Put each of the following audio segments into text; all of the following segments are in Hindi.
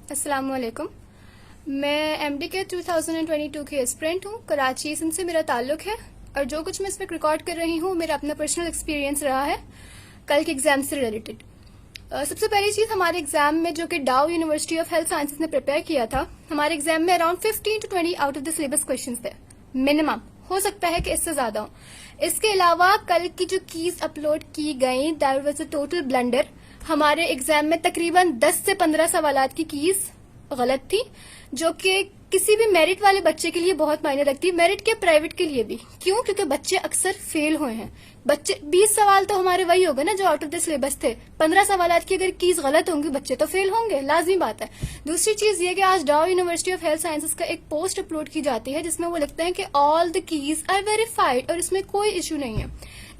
अस्सलाम वालेकुम। मैं एमडी के 2022 की एस्पिरेंट हूँ। कराची से मेरा ताल्लुक है और जो कुछ मैं इस पर रिकॉर्ड कर रही हूँ मेरा अपना पर्सनल एक्सपीरियंस रहा है कल के एग्जाम से रिलेटेड। सबसे पहली चीज, हमारे एग्जाम में जो कि डाउ यूनिवर्सिटी ऑफ हेल्थ साइंसेज ने प्रिपेयर किया था, हमारे एग्जाम में around 15 to 20 out of the syllabus questions थे मिनिमम। हो सकता है कि इससे ज्यादा हो। इसके अलावा कल की जो कीज अपलोड की गई that was a total blunder. हमारे एग्जाम में तकरीबन 10 से 15 सवालात की कीज गलत थी, जो कि किसी भी मेरिट वाले बच्चे के लिए बहुत मायने रखती है, मेरिट के प्राइवेट के लिए भी। क्यों? क्योंकि बच्चे अक्सर फेल हुए हैं। बच्चे 20 सवाल तो हमारे वही हो गए ना जो आउट ऑफ द सिलेबस थे। 15 सवालात की अगर कीज गलत होंगी बच्चे तो फेल होंगे, लाजमी बात है। दूसरी चीज ये कि आज डाउ यूनिवर्सिटी ऑफ हेल्थ साइंसेज का एक पोस्ट अपलोड की जाती है जिसमें वो लिखते हैं कि all the keys are verified और इसमें कोई इश्यू नहीं है।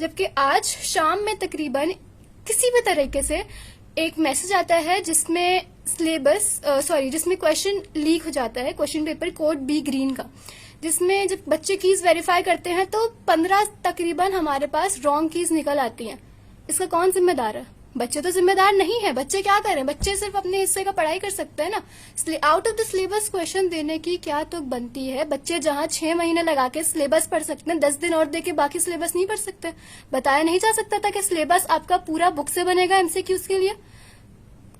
जबकि आज शाम में तकरीबन किसी भी तरीके से एक मैसेज आता है जिसमें जिसमें क्वेश्चन लीक हो जाता है, question paper code B green का, जिसमें जब बच्चे कीज वेरीफाई करते हैं तो 15 तकरीबन हमारे पास रॉन्ग कीज निकल आती हैं। इसका कौन जिम्मेदार है? बच्चे तो जिम्मेदार नहीं है। बच्चे क्या करें? बच्चे सिर्फ अपने हिस्से का पढ़ाई कर सकते हैं ना। Out of the syllabus question देने की क्या तो बनती है? बच्चे जहां 6 महीने लगा के सिलेबस पढ़ सकते हैं, 10 दिन और दे के बाकी सिलेबस नहीं पढ़ सकते। बताया नहीं जा सकता था कि सिलेबस आपका पूरा बुक से बनेगा एमसीक्यूज के लिए?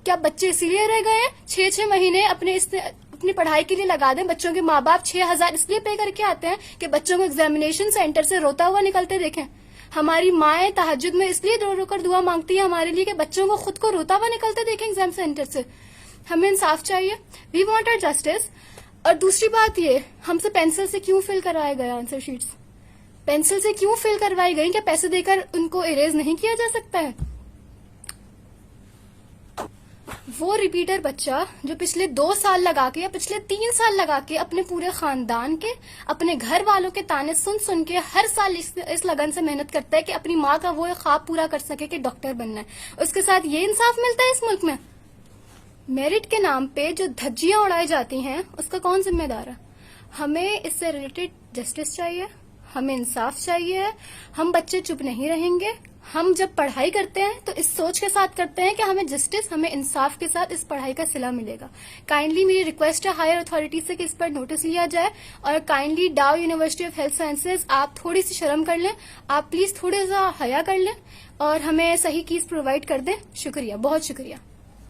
क्या बच्चे इसीलिए रह गए हैं? 6 महीने अपनी पढ़ाई के लिए लगा दें। बच्चों के माँ बाप 6,000 इसलिए पे करके आते हैं कि बच्चों को एग्जामिनेशन सेंटर से रोता हुआ निकलते देखें। हमारी माएं तहज्जुद में इसलिए रो रो कर दुआ मांगती है हमारे लिए कि बच्चों को खुद को रोता हुआ निकलते देखें एग्जाम सेंटर से। हमें इंसाफ चाहिए। We want our justice. और दूसरी बात ये, हमसे पेंसिल से क्यों फिल कराया गया आंसर शीट्स? पेंसिल से क्यों फिल करवाई गई? क्या पैसे देकर उनको इरेज नहीं किया जा सकता है? वो रिपीटर बच्चा जो पिछले 2 साल लगा के या पिछले 3 साल लगा के अपने पूरे खानदान के, अपने घर वालों के ताने सुन सुन के हर साल इस लगन से मेहनत करता है कि अपनी माँ का वो ख्वाब पूरा कर सके कि डॉक्टर बनना है, उसके साथ ये इंसाफ मिलता है इस मुल्क में? मेरिट के नाम पे जो धज्जियां उड़ाई जाती हैं उसका कौन जिम्मेदार है? हमें इससे रिलेटेड जस्टिस चाहिए, हमें इंसाफ चाहिए। हम बच्चे चुप नहीं रहेंगे। हम जब पढ़ाई करते हैं तो इस सोच के साथ करते हैं कि हमें जस्टिस, हमें इंसाफ के साथ इस पढ़ाई का सिला मिलेगा। काइंडली मेरी रिक्वेस्ट है हायर अथॉरिटी से कि इस पर नोटिस लिया जाए और काइंडली डाउ यूनिवर्सिटी ऑफ हेल्थ साइंसेज आप थोड़ी सी शर्म कर लें, आप प्लीज थोड़ा सा हया कर लें और हमें सही कीज प्रोवाइड कर दें। शुक्रिया, बहुत शुक्रिया।